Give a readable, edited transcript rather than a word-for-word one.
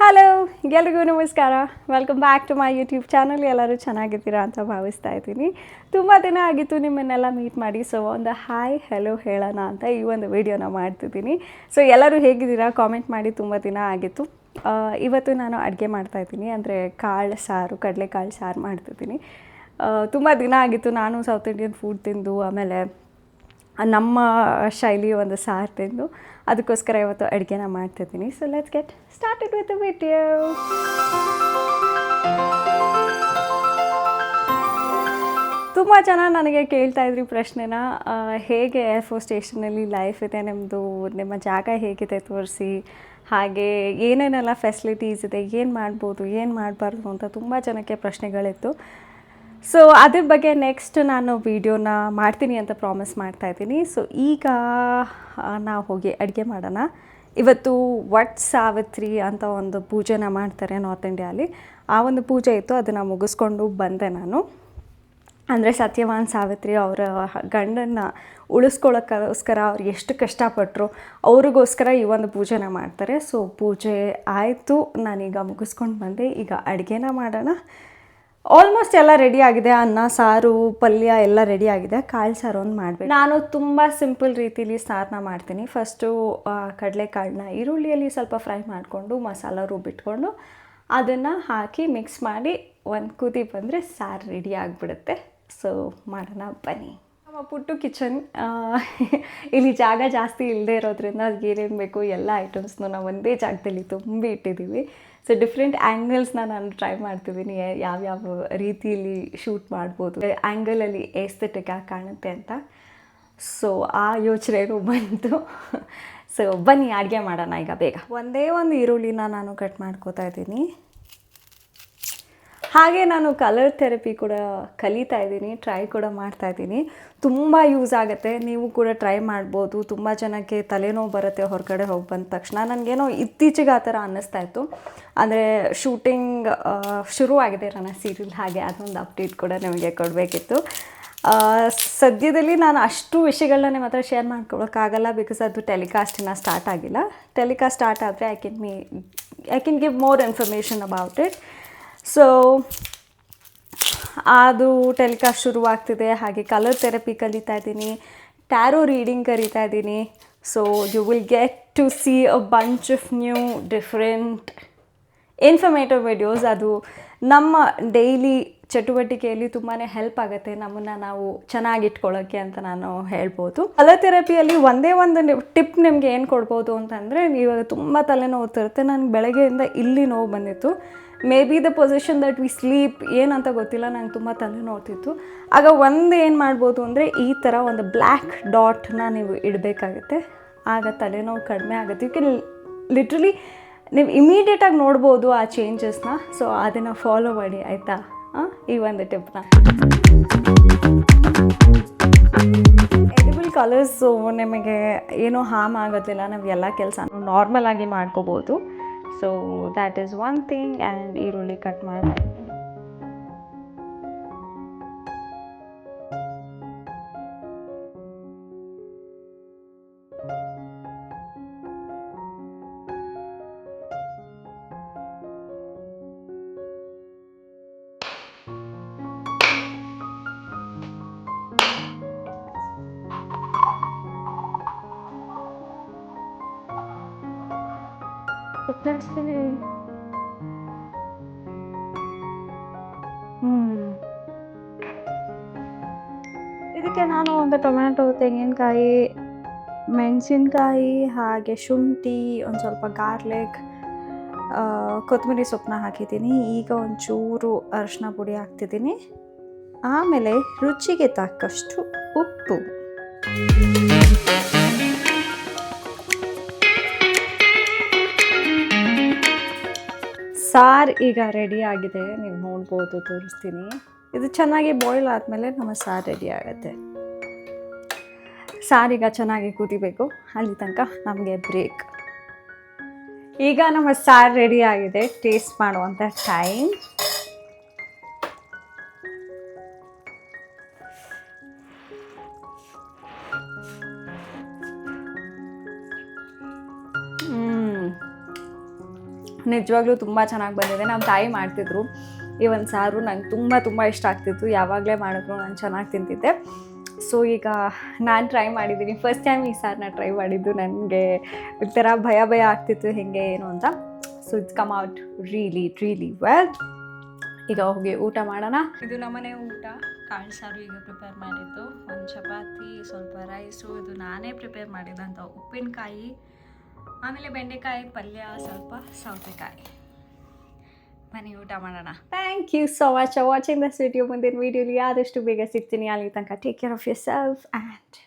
Hello, ಎಲ್ರಿಗೂ ನಮಸ್ಕಾರ. Welcome back to my YouTube channel. ಎಲ್ಲರೂ ಚೆನ್ನಾಗಿದ್ದೀರಾ ಅಂತ ಭಾವಿಸ್ತಾ ಇದ್ದೀನಿ. ತುಂಬ ದಿನ ಆಗಿತ್ತು ನಿಮ್ಮನ್ನೆಲ್ಲ ಮೀಟ್ ಮಾಡಿ. ಸೊ ಒಂದು ಹಾಯ್ ಹೆಲೋ ಹೇಳೋಣ ಅಂತ ಈ ಒಂದು ವಿಡಿಯೋನ ಮಾಡ್ತಿದ್ದೀನಿ. ಸೊ ಎಲ್ಲರೂ ಹೇಗಿದ್ದೀರಾ ಕಾಮೆಂಟ್ ಮಾಡಿ. ತುಂಬ ದಿನ ಆಗಿತ್ತು. ಇವತ್ತು ನಾನು ಅಡುಗೆ ಮಾಡ್ತಾಯಿದ್ದೀನಿ, ಅಂದರೆ ಕಾಳು ಸಾರು, ಕಡಲೆಕಾಳು ಸಾರು ಮಾಡ್ತಿದ್ದೀನಿ. ತುಂಬ ದಿನ ಆಗಿತ್ತು ನಾನು ಸೌತ್ ಇಂಡಿಯನ್ ಫುಡ್ ತಿಂದು, ಆಮೇಲೆ ನಮ್ಮ ಶೈಲಿ ಒಂದು ಸಾರು ತಿಂದು, ಅದಕ್ಕೋಸ್ಕರ ಇವತ್ತು ಅಡುಗೆನ ಮಾಡ್ತಿದ್ದೀನಿ. So let's get started with the video. ತುಂಬ ಜನ ನನಗೆ ಕೇಳ್ತಾ ಇದ್ರಿ ಪ್ರಶ್ನೆನ, ಹೇಗೆ ಏರ್ಫೋರ್ಸ್ ಸ್ಟೇಷನಲ್ಲಿ ಲೈಫ್ ಇದೆ ನಿಮ್ಮದು, ನಿಮ್ಮ ಜಾಗ ಹೇಗಿದೆ ತೋರಿಸಿ, ಹಾಗೆ ಏನೇನೆಲ್ಲ ಫೆಸಿಲಿಟೀಸ್ ಇದೆ, ಏನು ಮಾಡ್ಬೋದು ಏನು ಮಾಡಬಾರ್ದು ಅಂತ ತುಂಬ ಜನಕ್ಕೆ ಪ್ರಶ್ನೆಗಳಿತ್ತು. ಸೊ ಅದ್ರ ಬಗ್ಗೆ ನೆಕ್ಸ್ಟ್ ನಾನು ವೀಡಿಯೋನ ಮಾಡ್ತೀನಿ ಅಂತ ಪ್ರಾಮಿಸ್ ಮಾಡ್ತಾಯಿದ್ದೀನಿ. ಸೊ ಈಗ ನಾವು ಹೋಗಿ ಅಡುಗೆ ಮಾಡೋಣ. ಇವತ್ತು ವಟ್ ಸಾವಿತ್ರಿ ಅಂತ ಒಂದು ಪೂಜೆನ ಮಾಡ್ತಾರೆ ನಾರ್ತ್ ಇಂಡಿಯಾಲಿ. ಆ ಒಂದು ಪೂಜೆ ಇತ್ತು, ಅದನ್ನು ಮುಗಿಸ್ಕೊಂಡು ಬಂದೆ ನಾನು. ಅಂದರೆ ಸತ್ಯವಾನ್ ಸಾವಿತ್ರಿ ಅವರ ಗಂಡನ್ನು ಉಳಿಸ್ಕೊಳ್ಳೋಕ್ಕೋಸ್ಕರ ಅವ್ರು ಎಷ್ಟು ಕಷ್ಟಪಟ್ಟರು, ಅವ್ರಿಗೋಸ್ಕರ ಈ ಒಂದು ಪೂಜೆನ ಮಾಡ್ತಾರೆ. ಸೊ ಪೂಜೆ ಆಯಿತು, ನಾನೀಗ ಮುಗಿಸ್ಕೊಂಡು ಬಂದೆ. ಈಗ ಅಡುಗೆನ ಮಾಡೋಣ. ಆಲ್ಮೋಸ್ಟ್ ಎಲ್ಲ ರೆಡಿ ಆಗಿದೆ. ಅನ್ನ ಸಾರು ಪಲ್ಯ ಎಲ್ಲ ರೆಡಿ ಆಗಿದೆ. ಕಾಳು ಸಾರು ಒಂದು ಮಾಡಬೇಕು. ನಾನು ತುಂಬ ಸಿಂಪಲ್ ರೀತಿಲಿ ಸಾರನ್ನ ಮಾಡ್ತೀನಿ. ಫಸ್ಟು ಕಡಲೆಕಾಳನ್ನ ಈರುಳ್ಳಿಯಲ್ಲಿ ಸ್ವಲ್ಪ ಫ್ರೈ ಮಾಡಿಕೊಂಡು ಮಸಾಲ ರುಬ್ಬಿಟ್ಕೊಂಡು ಅದನ್ನು ಹಾಕಿ ಮಿಕ್ಸ್ ಮಾಡಿ ಒಂದು ಕುದಿ ಬಂದರೆ ಸಾರು ರೆಡಿ ಆಗಿಬಿಡುತ್ತೆ. ಸೊ ಮಾಡೋಣ ಬನ್ನಿ. ನಮ್ಮ ಪುಟ್ಟು ಕಿಚನ್. ಇಲ್ಲಿ ಜಾಗ ಜಾಸ್ತಿ ಇಲ್ಲದೆ ಇರೋದ್ರಿಂದ ಅದಕ್ಕೆ ಏನೇನು ಬೇಕು ಎಲ್ಲ ಐಟಮ್ಸ್ನು ನಾವು ಒಂದೇ ಜಾಗದಲ್ಲಿ ತುಂಬಿ ಇಟ್ಟಿದ್ದೀವಿ. ಸೊ ಡಿಫ್ರೆಂಟ್ ಆ್ಯಂಗಲ್ಸ್ನ ನಾನು ಟ್ರೈ ಮಾಡ್ತಿದ್ದೀನಿ, ಯಾವ್ಯಾವ ರೀತಿಯಲ್ಲಿ ಶೂಟ್ ಮಾಡ್ಬೋದು, ಆ್ಯಂಗಲಲ್ಲಿ ಎಸ್ಥೆಟಿಕ್ ಆಗಿ ಕಾಣುತ್ತೆ ಅಂತ. ಸೊ ಆ ಯೋಚನೆನೂ ಬಂತು. ಸೊ ಬನ್ನಿ ಅಡುಗೆ ಮಾಡೋಣ ಈಗ ಬೇಗ. ಒಂದೇ ಒಂದು ಈರುಳ್ಳಿನ ನಾನು ಕಟ್ ಮಾಡ್ಕೋತಾ ಇದ್ದೀನಿ. ಹಾಗೆ ನಾನು ಕಲರ್ ಥೆರಪಿ ಕೂಡ ಕಲಿತಾ ಇದ್ದೀನಿ, ಟ್ರೈ ಕೂಡ ಮಾಡ್ತಾಯಿದ್ದೀನಿ. ತುಂಬ ಯೂಸ್ ಆಗುತ್ತೆ, ನೀವು ಕೂಡ ಟ್ರೈ ಮಾಡ್ಬೋದು. ತುಂಬ ಜನಕ್ಕೆ ತಲೆನೋವು ಬರುತ್ತೆ ಹೊರಗಡೆ ಹೋಗಿ ಬಂದ ತಕ್ಷಣ. ನನಗೇನೋ ಇತ್ತೀಚೆಗೆ ಆ ಥರ ಅನ್ನಿಸ್ತಾ ಇತ್ತು. ಅಂದರೆ ಶೂಟಿಂಗ್ ಶುರುವಾಗಿದೆ ನನ್ನ ಸೀರಿಯಲ್, ಹಾಗೆ ಅದೊಂದು ಅಪ್ಡೇಟ್ ಕೂಡ ನಿಮಗೆ ಕೊಡಬೇಕಿತ್ತು. ಸದ್ಯದಲ್ಲಿ ನಾನು ಅಷ್ಟು ವಿಷಯಗಳನ್ನ ನಿಮ್ಮ ಹತ್ರ ಶೇರ್ ಮಾಡ್ಕೊಳಕ್ಕಾಗಲ್ಲ, ಬಿಕಾಸ್ ಅದು ಟೆಲಿಕಾಸ್ಟಿನ ಸ್ಟಾರ್ಟ್ ಆಗಿಲ್ಲ. ಟೆಲಿಕಾಸ್ಟ್ ಸ್ಟಾರ್ಟ್ ಆದರೆ I can give more information about it. So ಅದು ಟೆಲಿಕಾಸ್ಟ್ ಶುರುವಾಗ್ತಿದೆ. ಹಾಗೆ ಕಲರ್ ಥೆರಪಿ ಕಲಿತಾ ಇದ್ದೀನಿ, ಟ್ಯಾರೋ ರೀಡಿಂಗ್ ಕಲಿತಾ ಇದ್ದೀನಿ. So you will get to see a bunch of new different informative videos. ಅದು ನಮ್ಮ ಡೈಲಿ ಚಟುವಟಿಕೆಯಲ್ಲಿ ತುಂಬಾ ಹೆಲ್ಪ್ ಆಗುತ್ತೆ, ನಮ್ಮನ್ನು ನಾವು ಚೆನ್ನಾಗಿಟ್ಕೊಳ್ಳೋಕ್ಕೆ ಅಂತ ನಾನು ಹೇಳ್ಬೋದು. ಕಲರ್ ಥೆರಪಿಯಲ್ಲಿ ಒಂದೇ ಒಂದು ಟಿಪ್ ನಿಮಗೆ ಏನು ಕೊಡ್ಬೋದು ಅಂತಂದರೆ, ಇವಾಗ ತುಂಬ ತಲೆನೋವುತ್ತಿರುತ್ತೆ. ನನಗೆ ಬೆಳಗ್ಗೆಯಿಂದ ಇಲ್ಲಿ ನೋವು ಬಂದಿತ್ತು. May be the position that we sleep ಏನಂತ ಗೊತ್ತಿಲ್ಲ, ನಂಗೆ ತುಂಬ ತಲೆನೋವುತ್ತಿತ್ತು. ಆಗ ಒಂದು ಏನು ಮಾಡ್ಬೋದು ಅಂದರೆ, ಈ ಥರ ಒಂದು ಬ್ಲ್ಯಾಕ್ ಡಾಟ್ನ ನೀವು ಇಡಬೇಕಾಗುತ್ತೆ. ಆಗ ತಲೆನೋವು ಕಡಿಮೆ ಆಗುತ್ತೆ. ಯು ಕ್ಯಾನ್ ಲಿಟ್ರಲಿ ನೀವು ಇಮಿಡಿಯೇಟಾಗಿ ನೋಡ್ಬೋದು ಆ ಚೇಂಜಸ್ನ. ಸೊ ಅದನ್ನು ಫಾಲೋ ಮಾಡಿ ಆಯಿತಾ, ಈ ಒಂದು ಟಿಪ್ನ. ಎಡಿಬಲ್ ಕಲರ್ಸು ನಿಮಗೆ ಏನೂ ಹಾರ್ಮ್ ಆಗೋದಿಲ್ಲ, ನಾವು ಎಲ್ಲ ಕೆಲಸ ನಾರ್ಮಲ್ ಆಗಿ ಮಾಡ್ಕೋಬೋದು. So that is one thing. And ಈರುಳ್ಳಿ ಕಟ್ ಮಾಡಿ ಕಳಿಸ್ತೀನಿ. ಇದಕ್ಕೆ ನಾನು ಒಂದು ಟೊಮ್ಯಾಟೊ, ತೆಂಗಿನಕಾಯಿ, ಮೆಣಸಿನ್ಕಾಯಿ, ಹಾಗೆ ಶುಂಠಿ, ಒಂದು ಸ್ವಲ್ಪ ಗಾರ್ಲಿಕ್, ಕೊತ್ತಂಬರಿ ಸೊಪ್ಪನ್ನ ಹಾಕಿದ್ದೀನಿ. ಈಗ ಒಂಚೂರು ಅರಿಶಿನ ಪುಡಿ ಹಾಕ್ತಿದ್ದೀನಿ. ಆಮೇಲೆ ರುಚಿಗೆ ತಕ್ಕಷ್ಟು ಉಪ್ಪು. ಸಾರು ಈಗ ರೆಡಿ ಆಗಿದೆ, ನೀವು ನೋಡ್ಬೋದು, ತೋರಿಸ್ತೀನಿ. ಇದು ಚೆನ್ನಾಗಿ ಬಾಯ್ಲ್ ಆದಮೇಲೆ ನಮ್ಮ ಸಾರು ರೆಡಿ ಆಗುತ್ತೆ. ಸಾರೀಗ ಚೆನ್ನಾಗಿ ಕುದಿಬೇಕು, ಅಲ್ಲಿ ತನಕ ನಮಗೆ ಬ್ರೇಕ್. ಈಗ ನಮ್ಮ ಸಾರು ರೆಡಿ ಆಗಿದೆ, ಟೇಸ್ಟ್ ಮಾಡುವಂಥ ಟೈಮ್. ನಿಜವಾಗ್ಲೂ ತುಂಬ ಚೆನ್ನಾಗಿ ಬಂದಿದೆ. ನಮ್ಮ ತಾಯಿ ಮಾಡ್ತಿದ್ರು ಈ ಒಂದು ಸಾರು, ನಂಗೆ ತುಂಬ ಇಷ್ಟ ಆಗ್ತಿತ್ತು. ಯಾವಾಗಲೇ ಮಾಡಿದ್ರು ನಾನು ಚೆನ್ನಾಗಿ ತಿಂತಿದ್ದೆ. ಸೊ ಈಗ ನಾನು ಟ್ರೈ ಮಾಡಿದ್ದೀನಿ, ಫಸ್ಟ್ ಟೈಮ್ ಈ ಸಾರನ್ನ ಟ್ರೈ ಮಾಡಿದ್ದು. ನನಗೆ ಒಂಥರ ಭಯ ಆಗ್ತಿತ್ತು ಹೇಗೆ ಏನು ಅಂತ. So it's come out really well. ಈಗ ಹೋಗಿ ಊಟ ಮಾಡೋಣ. ಇದು ನಮ್ಮನೆ ಊಟ, ಕಾಳು ಸಾರು ಈಗ ಪ್ರಿಪೇರ್ ಮಾಡಿದ್ದು, ಒಂದು ಚಪಾತಿ, ಸ್ವಲ್ಪ ರೈಸು, ಇದು ನಾನೇ ಪ್ರಿಪೇರ್ ಮಾಡಿದಂಥ ಉಪ್ಪಿನಕಾಯಿ, ಆಮೇಲೆ ಬೆಂಡೆಕಾಯಿ ಪಲ್ಯ, ಸ್ವಲ್ಪ ಸೌತೆಕಾಯಿ. ಬನ್ನಿ ಊಟ ಮಾಡೋಣ. Thank you so much for watching this video. ಮುಂದಿನ ವೀಡಿಯೋಲಿ ಆದಷ್ಟು ಬೇಗ ಸಿಗ್ತೀನಿ. ಅಲ್ಲಿ ತನಕ take care of yourself and